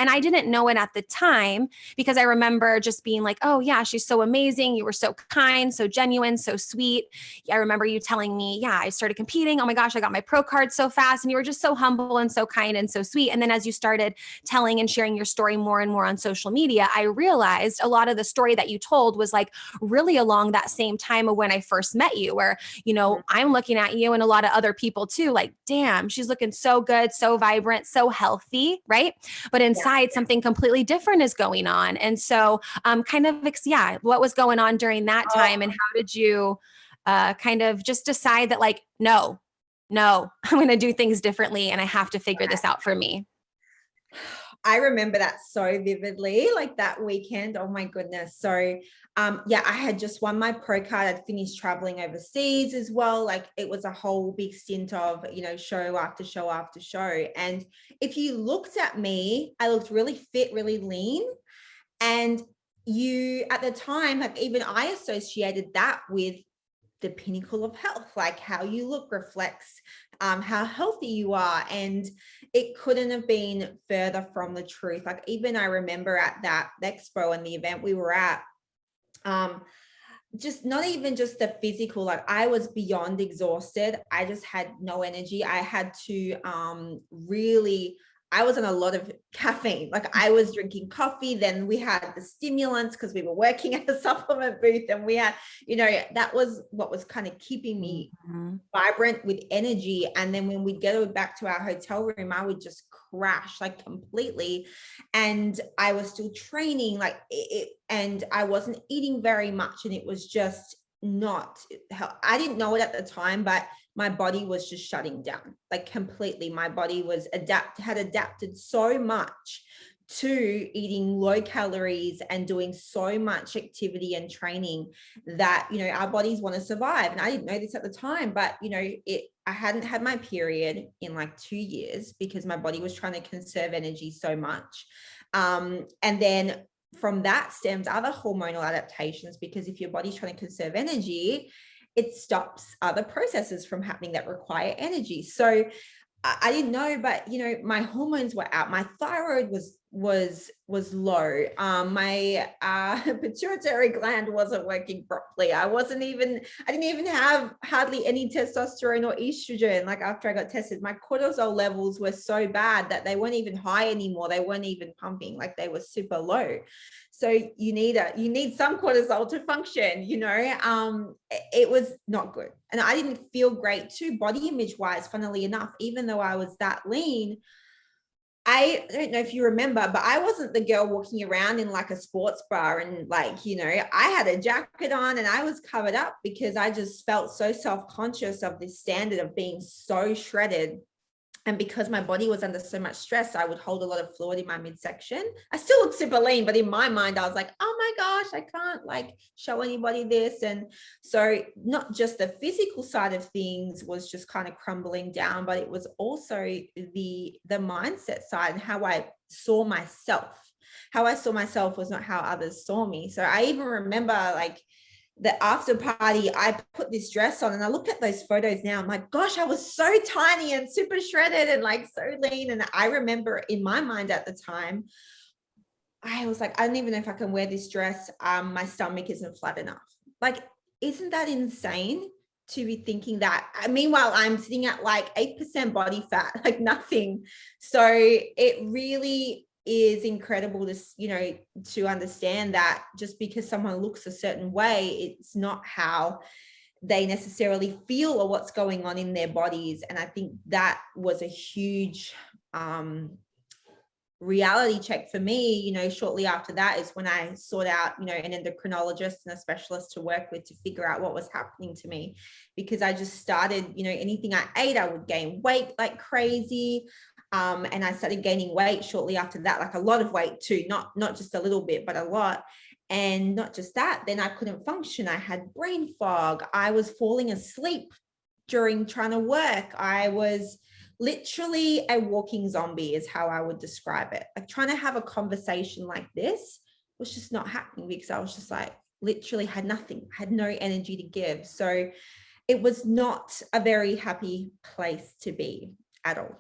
And I didn't know it at the time because I remember just being like, oh yeah, she's so amazing. You were so kind, so genuine, so sweet. I remember you telling me, yeah, I started competing. Oh my gosh, I got my pro card so fast. And you were just so humble and so kind and so sweet. And then as you started telling and sharing your story more and more on social media, I realized a lot of the story that you told was like really along that same time of when I first met you, where, I'm looking at you and a lot of other people too, like, damn, she's looking so good, so vibrant, so healthy, right? But inside, something completely different is going on. And so, what was going on during that time, and how did you kind of just decide that, like, no, I'm going to do things differently, and I have to figure this out for me? I remember that so vividly, like that weekend. Oh my goodness. So I had just won my pro card. I'd finished traveling overseas as well. Like it was a whole big stint of, show after show after show. And if you looked at me, I looked really fit, really lean. And you, at the time, like even I associated that with the pinnacle of health, like how you look reflects how healthy you are. And it couldn't have been further from the truth. Like even I remember at that expo and the event we were at, just not even just the physical, like I was beyond exhausted. I just had no energy. I had to I was on a lot of caffeine. Like I was drinking coffee. Then we had the stimulants because we were working at a supplement booth, and we had, that was what was kind of keeping me vibrant with energy. And then when we'd go back to our hotel room, I would just crash like completely. And I was still training like it, and I wasn't eating very much. And it was just not, I didn't know it at the time, but my body was just shutting down like completely. My body was had adapted so much to eating low calories and doing so much activity and training that, our bodies want to survive. And I didn't know this at the time, but, I hadn't had my period in like 2 years because my body was trying to conserve energy so much. And then from that stems other hormonal adaptations, because if your body's trying to conserve energy, it stops other processes from happening that require energy. So I didn't know, but my hormones were out. My thyroid was low. My pituitary gland wasn't working properly. I didn't even have hardly any testosterone or estrogen. Like after I got tested, my cortisol levels were so bad that they weren't even high anymore. They weren't even pumping, like they were super low. So you need some cortisol to function, it was not good. And I didn't feel great too, body image wise, funnily enough, even though I was that lean. I don't know if you remember, but I wasn't the girl walking around in like a sports bra and like, I had a jacket on and I was covered up because I just felt so self-conscious of this standard of being so shredded. And because my body was under so much stress, I would hold a lot of fluid in my midsection. I still look super lean, but in my mind, I was like, oh my gosh, I can't like show anybody this. And so not just the physical side of things was just kind of crumbling down, but it was also the mindset side and how I saw myself. How I saw myself was not how others saw me. So I even remember like the after party, I put this dress on and I look at those photos now. I'm like, gosh, I was so tiny and super shredded and like so lean. And I remember in my mind at the time, I was like, I don't even know if I can wear this dress. My stomach isn't flat enough. Like, isn't that insane to be thinking that? Meanwhile, I'm sitting at like 8% body fat, like nothing. So it really is incredible to understand that just because someone looks a certain way, it's not how they necessarily feel or what's going on in their bodies. And I think that was a huge reality check for me. Shortly after that is when I sought out an endocrinologist and a specialist to work with to figure out what was happening to me, because I just started, anything I ate, I would gain weight like crazy. And I started gaining weight shortly after that, like a lot of weight too, not just a little bit, but a lot. And not just that, then I couldn't function. I had brain fog. I was falling asleep during trying to work. I was literally a walking zombie is how I would describe it. Like trying to have a conversation like this was just not happening because I was just like, literally had nothing, had no energy to give. So it was not a very happy place to be at all.